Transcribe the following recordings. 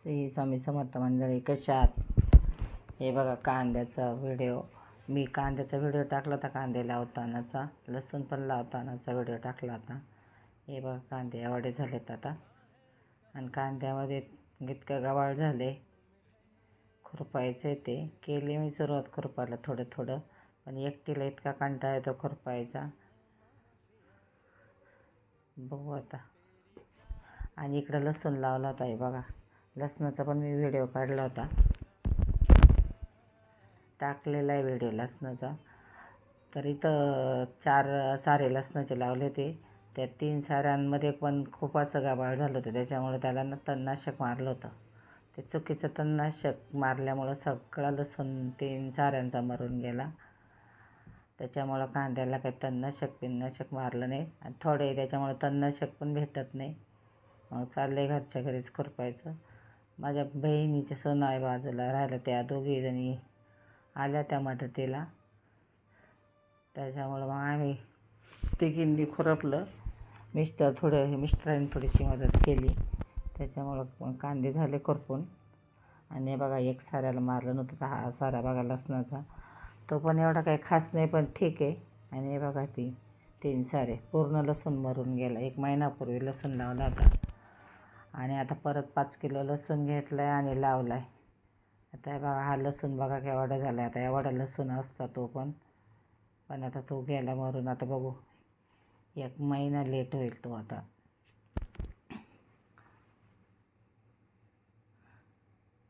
श्री स्वामी समर्थ मंडळी, कशा आहात? हे बघा कांद्याचा व्हिडिओ. मी कांद्याचा व्हिडिओ टाकला होता, कांदे लावतानाचा, लसूण पण लावतानाचा व्हिडिओ टाकला होता. हे बघा कांदे एवढे झालेत आता, आणि कांद्यामध्ये इतकं गवाळ झाले. खुरपायचं ते केली मी सुरुवात खुरपायला थोडं थोडं, पण एकटीला इतका कंटाळा येतो खुरपायचा. बघू आता. आणि इकडं लसूण लावला होता. हे बघा लसणाचा पण मी व्हिडिओ काढला होता, टाकलेला आहे व्हिडिओ लसणाचा. तर इथं 4 सारे लसणाचे लावले होते. त्या 3 साऱ्यांमध्ये पण खूप असं गबाळ झालं होतं, त्याच्यामुळे त्याला तणनाशक मारलं होतं. ते चुकीचं तणनाशक मारल्यामुळं सगळा लसूण 3 साऱ्यांचा मरून गेला. त्याच्यामुळं कांद्याला काही तणनाशक मारलं नाही, आणि थोडे त्याच्यामुळे तणनाशक पण भेटत नाही. मग चालले घरच्या घरीच खुरपायचं. माझ्या बहिणीच्या सून आहे बाजूला राहिलं, त्या दोघीजणी आल्या त्या मदतीला. त्याच्यामुळं मग आम्ही तिघींनी खुरपलं. मिस्टरांनी थोडीशी मदत केली. त्याच्यामुळं मग कांदे झाले खुरपून. आणि बघा एक साऱ्याला मारलं नव्हतं, तर हा सारा बघा लसणाचा, तो पण एवढा काही खास नाही, पण ठीक आहे. आणि बघा 3 सारे पूर्ण लसूण मरून गेला. 1 महिन्यापूर्वी लसूण लावला होता, आणि आता परत 5 किलो लसूण घेतला आहे आणि लावला आहे. आता बघा हा लसूण बघा केवढा झाला आहे. आता एवढा लसूण असता तो पण आता तो गेला मरून. आता बघू 1 महिना लेट होईल तो आता.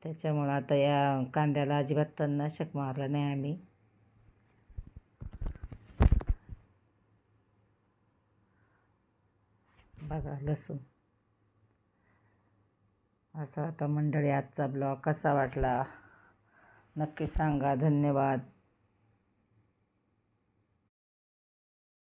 त्याच्यामुळं आता या कांद्याला अजिबात तणनाशक मारलं नाही आम्ही. बघा लसूण असा. आता मंडळी आजचा ब्लॉग कसा वाटला नक्की सांगा. धन्यवाद.